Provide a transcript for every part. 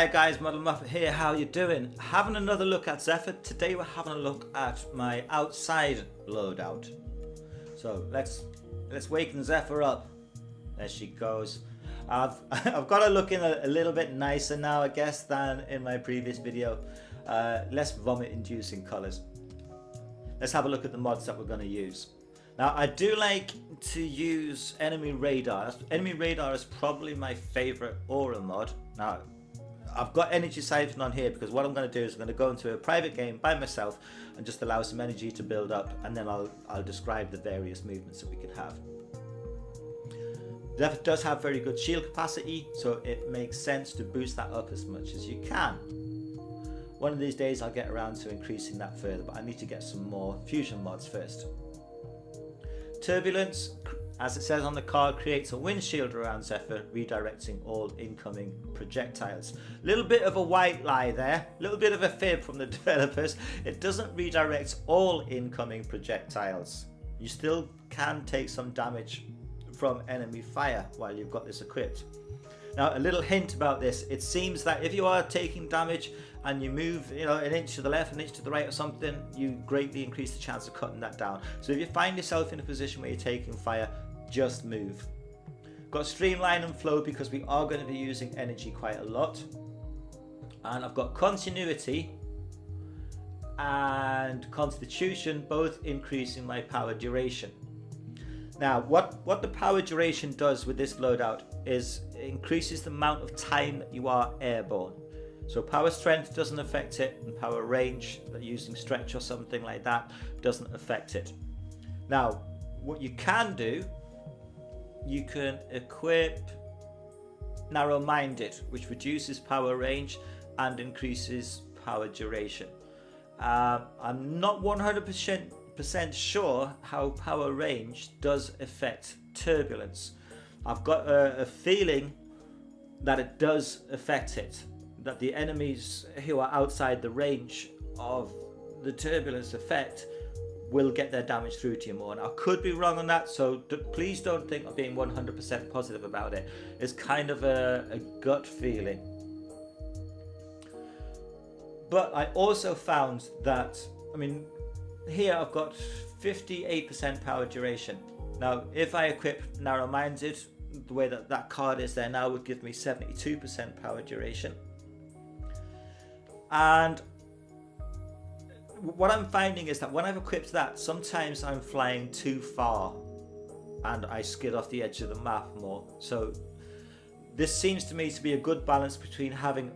Hi guys, Model Muffet here, how you doing? Having another look at Zephyr. Today we're having a look at my outside loadout. So let's waken Zephyr up. There she goes. I've got her looking a little bit nicer now, I guess, than in my previous video. Less vomit inducing colours. Let's have a look at the mods that we're going to use. Now I do like to use enemy radar. Enemy radar is probably my favourite aura mod. Now I've got energy siphon on here because what I'm going to do is I'm going to go into a private game by myself and just allow some energy to build up, and then I'll describe the various movements that we can have. Zephyr does have very good shield capacity, so it makes sense to boost that up as much as you can. One of these days I'll get around to increasing that further, but I need to get some more fusion mods first. Turbulence, as it says on the card, creates a windshield around Zephyr, redirecting all incoming projectiles. Little bit of a white lie there, little bit of a fib from the developers. It doesn't redirect all incoming projectiles. You still can take some damage from enemy fire while you've got this equipped. Now a little hint about this, it seems that if you are taking damage and you move, an inch to the left, an inch to the right or something, you greatly increase the chance of cutting that down. So if you find yourself in a position where you're taking fire, just move. Got streamline and flow because we are going to be using energy quite a lot. And I've got continuity and constitution, both increasing my power duration. Now what the power duration does with this loadout is it increases the amount of time that you are airborne. So power strength doesn't affect it, and power range, using stretch or something like that, doesn't affect it. Now what you can do, you can equip narrow-minded, which reduces power range and increases power duration. I'm not 100% sure how power range does affect turbulence. I've got a feeling that it does affect it, that the enemies who are outside the range of the turbulence effect will get their damage through to you more. And I could be wrong on that, so please don't think I'm being 100% positive about it. It's kind of a gut feeling. But I also found that, here I've got 58% power duration. Now if I equip narrow-minded, the way that card is there now would give me 72% power duration. And what I'm finding is that when I've equipped that, sometimes I'm flying too far and I skid off the edge of the map more. So this seems to me to be a good balance between having,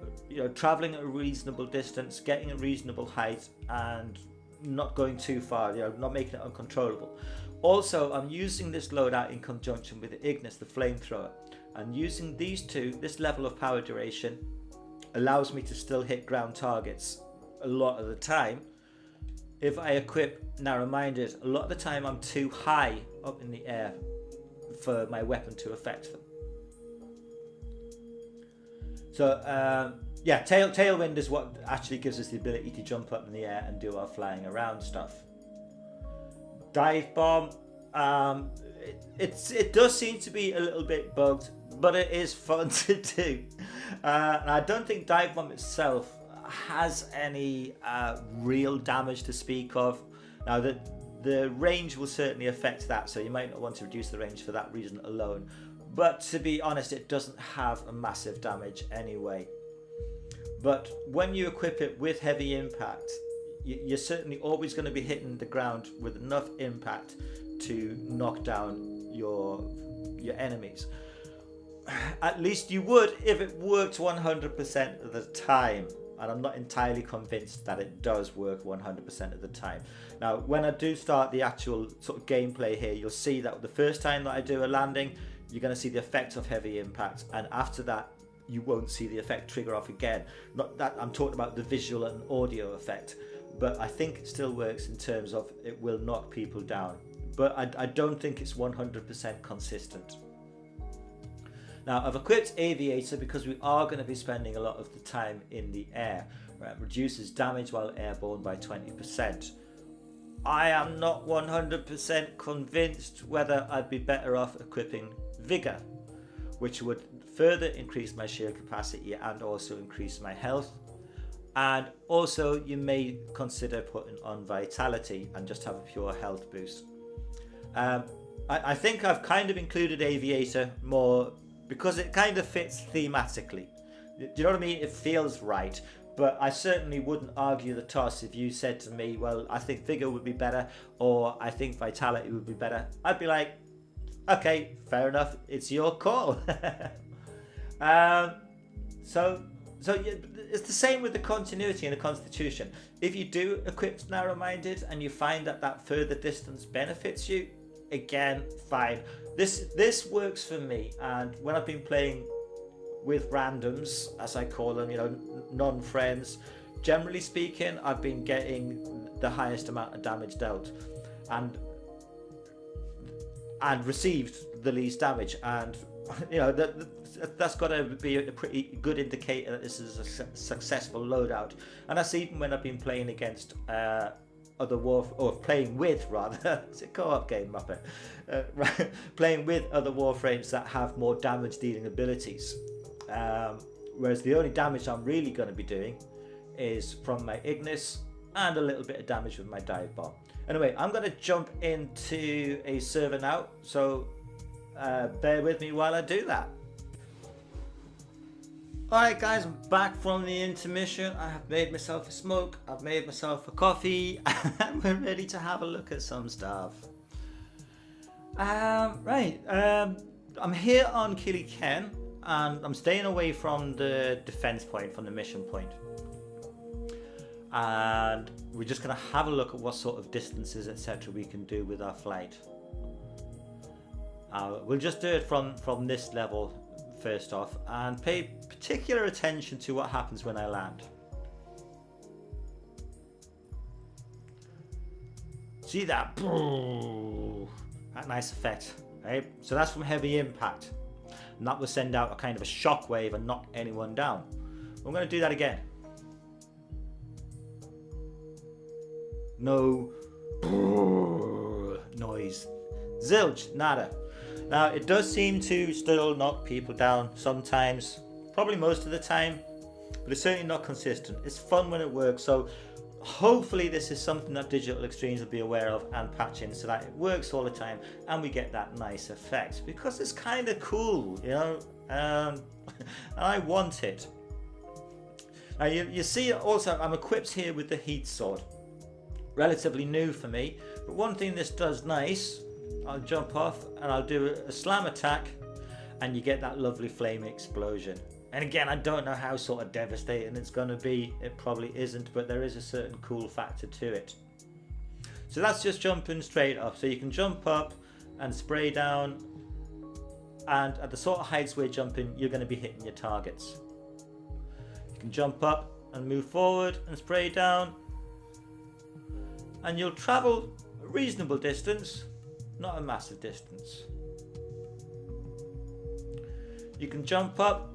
traveling at a reasonable distance, getting a reasonable height, and not going too far, not making it uncontrollable. Also, I'm using this loadout in conjunction with the Ignis, the flamethrower, and using these two, this level of power duration allows me to still hit ground targets a lot of the time. If I equip narrow-minded, a lot of the time I'm too high up in the air for my weapon to affect them. So tailwind is what actually gives us the ability to jump up in the air and do our flying around stuff. Dive bomb, it does seem to be a little bit bugged, but it is fun to do. And I don't think dive bomb itself has any real damage to speak of. Now the range will certainly affect that, so you might not want to reduce the range for that reason alone. But to be honest, it doesn't have a massive damage anyway. But when you equip it with heavy impact, you're certainly always going to be hitting the ground with enough impact to knock down your enemies. At least you would if it worked 100% of the time. And I'm not entirely convinced that it does work 100% of the time. Now, when I do start the actual sort of gameplay here, you'll see that the first time that I do a landing, you're going to see the effect of heavy impact, and after that, you won't see the effect trigger off again. Not that I'm talking about the visual and audio effect, but I think it still works in terms of it will knock people down. But I don't think it's 100% consistent. Now I've equipped Aviator because we are going to be spending a lot of the time in the air. Right? Reduces damage while airborne by 20%. I am not 100% convinced whether I'd be better off equipping Vigor, which would further increase my shield capacity and also increase my health. And also you may consider putting on vitality and just have a pure health boost. I think I've kind of included aviator more because it kind of fits thematically. Do you know what I mean? It feels right. But I certainly wouldn't argue the toss if you said to me, well, I think vigor would be better, or I think vitality would be better. I'd be like, okay, fair enough. It's your call. So it's the same with the continuity and the constitution. If you do equip narrow-minded and you find that further distance benefits you, again, fine. This works for me. And when I've been playing with randoms, as I call them, non-friends, generally speaking, I've been getting the highest amount of damage dealt and received the least damage, and that's got to be a pretty good indicator that this is a successful loadout. And that's even when I've been playing against playing with it's a co-op game, Muppet. Playing with other Warframes that have more damage dealing abilities. Whereas the only damage I'm really going to be doing is from my Ignis and a little bit of damage with my dive bomb. Anyway, I'm going to jump into a server now, so bear with me while I do that. Alright guys, I'm back from the intermission. I have made myself a smoke, I've made myself a coffee, and we're ready to have a look at some stuff. I'm here on Killy Ken, and I'm staying away from the defense point, from the mission point. And we're just going to have a look at what sort of distances, etc. we can do with our flight. We'll just do it from this level first off, and pay particular attention to what happens when I land. See that? That nice effect, right? So that's from heavy impact, and that will send out a kind of a shock wave and knock anyone down. I'm going to do that again. No noise, zilch, nada. Now it does seem to still knock people down sometimes, probably most of the time, but it's certainly not consistent. It's fun when it works, so hopefully this is something that Digital Extremes will be aware of and patch in so that it works all the time and we get that nice effect, because it's kind of cool, and I want it. Now you see also I'm equipped here with the heat sword, relatively new for me, but one thing this does nice, I'll jump off and I'll do a slam attack and you get that lovely flame explosion. And again, I don't know how sort of devastating it's going to be. It probably isn't, but there is a certain cool factor to it. So that's just jumping straight up. So you can jump up and spray down, and at the sort of heights we're jumping, you're going to be hitting your targets. You can jump up and move forward and spray down, and you'll travel a reasonable distance, not a massive distance. You can jump up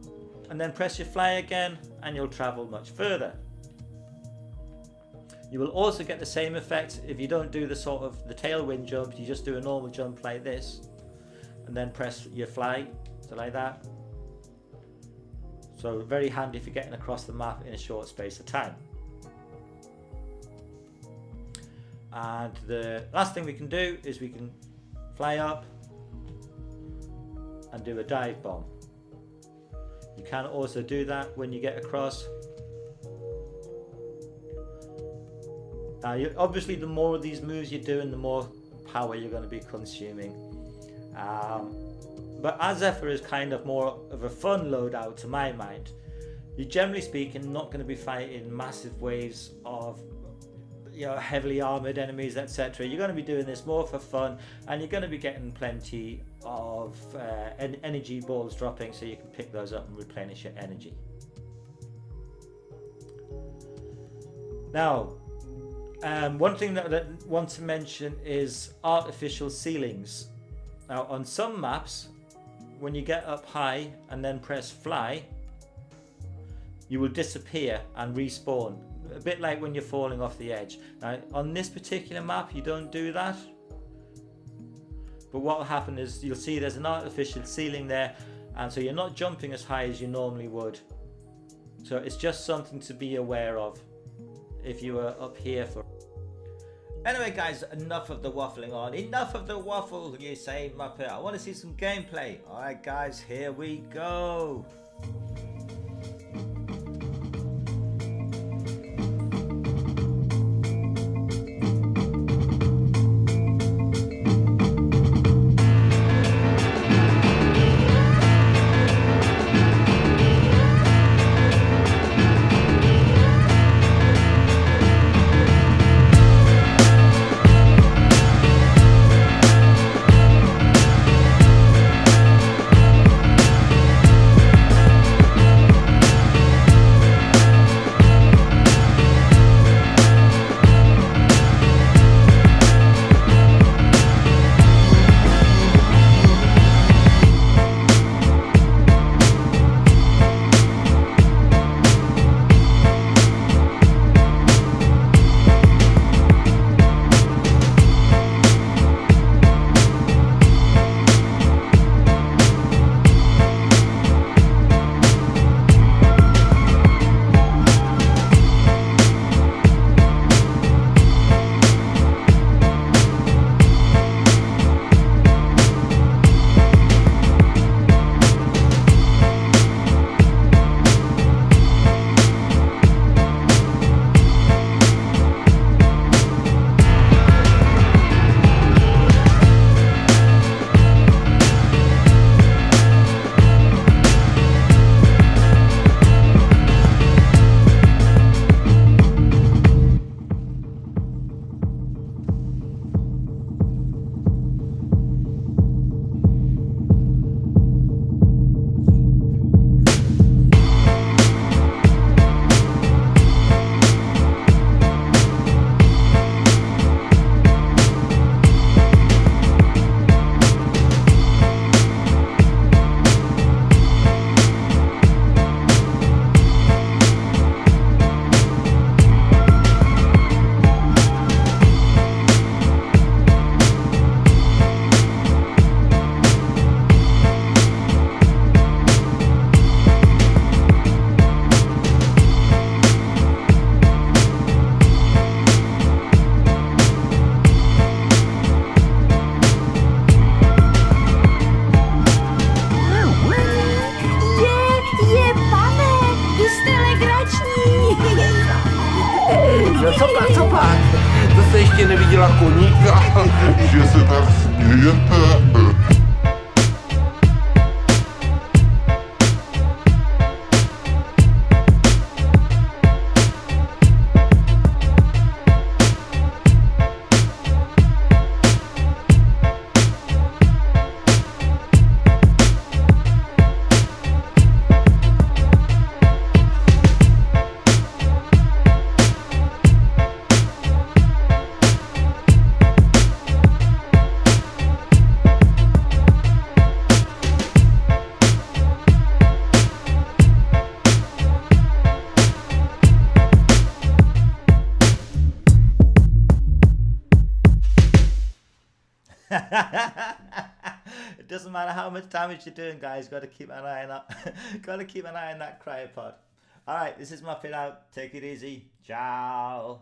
and then press your fly again and you'll travel much further. You will also get the same effect if you don't do the sort of the tailwind jump, you just do a normal jump like this and then press your fly, so like that. So very handy if you're getting across the map in a short space of time. And the last thing we can do is we can fly up and do a dive bomb. You can also do that when you get across. Obviously the more of these moves you're doing, the more power you're going to be consuming. But as Zephyr is kind of more of a fun loadout to my mind, you're generally speaking not going to be fighting massive waves of heavily armored enemies, etc. You're going to be doing this more for fun, and you're going to be getting plenty of energy balls dropping, so you can pick those up and replenish your energy. Now, one thing that I want to mention is artificial ceilings. Now, on some maps, when you get up high and then press fly, you will disappear and respawn. A bit like when you're falling off the edge. Now, on this particular map, you don't do that. But what will happen is you'll see there's an artificial ceiling there, and so you're not jumping as high as you normally would. So it's just something to be aware of if you were up here for. Anyway guys, enough of the waffling on, enough of the waffle, you say Muppet. I want to see some gameplay. Alright guys, here we go. No co pak? To se ještě neviděla koníka, že se tak smějete. It doesn't matter how much damage you're doing, guys. Got to keep an eye on that. Got to keep an eye on that cryopod. All right, this is Muppet out. Take it easy. Ciao.